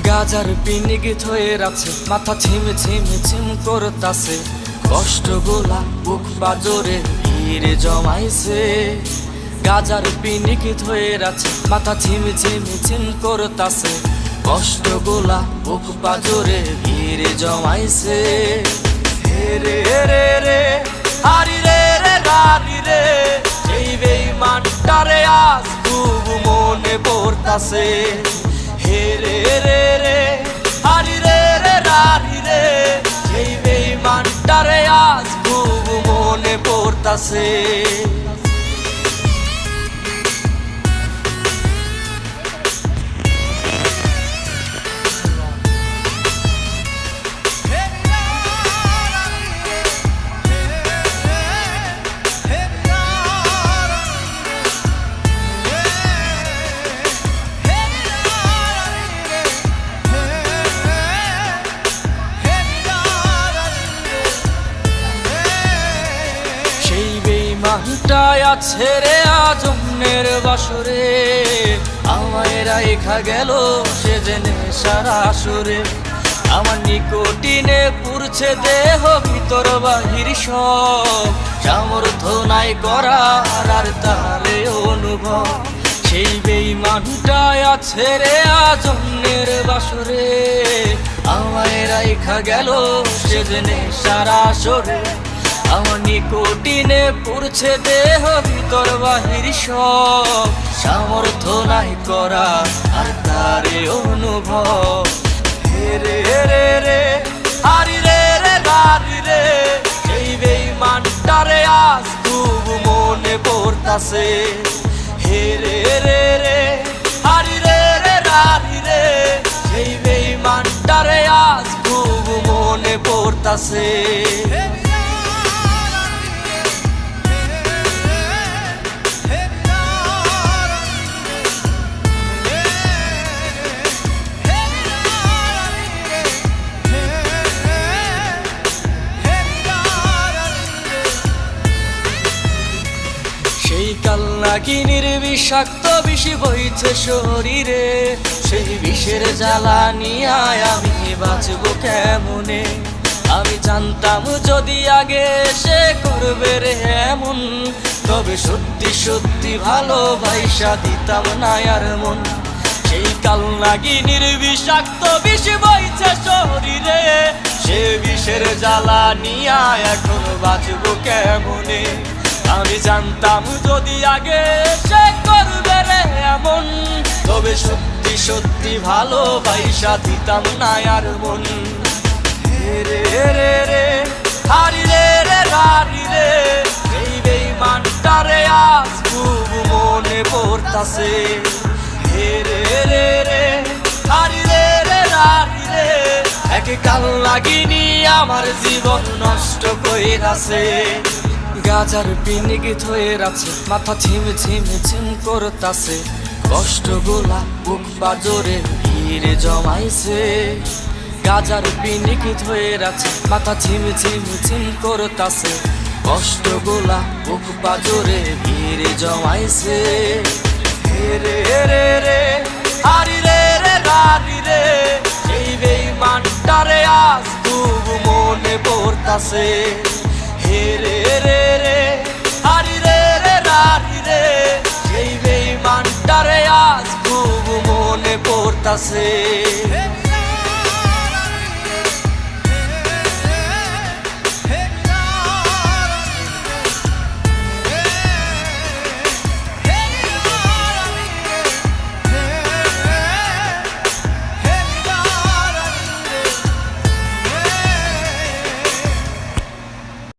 গাজার পিনিক ধয়ে আছে, মাথা ছিম ছিম ছিম করতাছে, কষ্টগুলা বুক বাজরে ভিড়ে জমাইছে। গাজার পিনিক ধয়ে আছে, মাথা ছিম ছিম ছিম করতাছে, কষ্টগুলা বুক বাজরে ভিড়ে জমাইছে। হে রে রে রে হারি রে রে গারি রে, এই বেঈমানটারে আজ খুব মনে পড়তাছে। হে রে রে রে হারি রে রে রারি রে, এই বেঈমানটারে আজ খুব মনে পড়তাছে। মানটাই আছে রে আজমের বাসরে, আমায় রাইখা গেল সে জেনে সারা সুরে। আমার নিকটিনে পুরছে দেহ ভিতর বাহির সব, সামর্থ্য নাই করার আর তারে অনুভব। সেই বেঈমানটাই আছে রে আজমের বাসরে, আমায় রাইখা গেল সে জেনে সারা সুরে। আমার নিকটিনে পুরছে দেহ ভিতর বাহির সব, সামর্থ্য নাই করা আর তারে অনুভব। হে রে রে রে হারি রে রে গারি রে, এই বেঈমানটারে আজ খুব মনে পড়তাছে। হে রে রে রে হারি রে রে রারি রে, এই বেঈমানটারে আজ খুব মনে পড়তাছে। সেই কালনাগিনীর বিষাক্ত বিষ বইছে শরীরে, সেই বিষের জ্বালা নিয়ে আমি বাঁচবো কেমনে। আমি জানতাম যদি আগে সে করবে রে এমন, তবে সত্যি সত্যি ভালোবাসা দিতাম না আর মন। সেই কালনাগিনীর বিষাক্ত বিষ বইছে শরীরে, সে বিষের জ্বালা নিয়ে এখন বাঁচবো কেমনে। আমি জানতাম যদি আগে সে করবে রে এমন, তবে সত্যি সত্যি ভালোবাসা দিতাম না আর মন। হে রে রে রে হারি রে রে রারি রে, এই বেঈমানটারে আজ খুব মনে পড়তাছে। হে রে রে রে হারি রে রে রারি রে, এক কালনাগিনী আমার জীবন নষ্ট কইরাছে। গাজার পিনিক ধয়ে আছে, মাথা ছিম ছিম ছিম করতাছে, কষ্টগুলা বুক বাজরে ভিড়ে জমাইছে। গাজার পিনিক ধয়ে আছে, মাথা ছিম ছিম ছিম করতাছে, কষ্টগুলা বুক বাজরে ভিড়ে জমাইছে। হে রে রে রে হারি রে রে গারি রে, এই বেঈমানটারে আজ খুব মনে পড়তাছে। হে রে রে রে হারি রে রে রারি রে, এই বেঈমানটারে আজ খুব মনে পড়তাছে।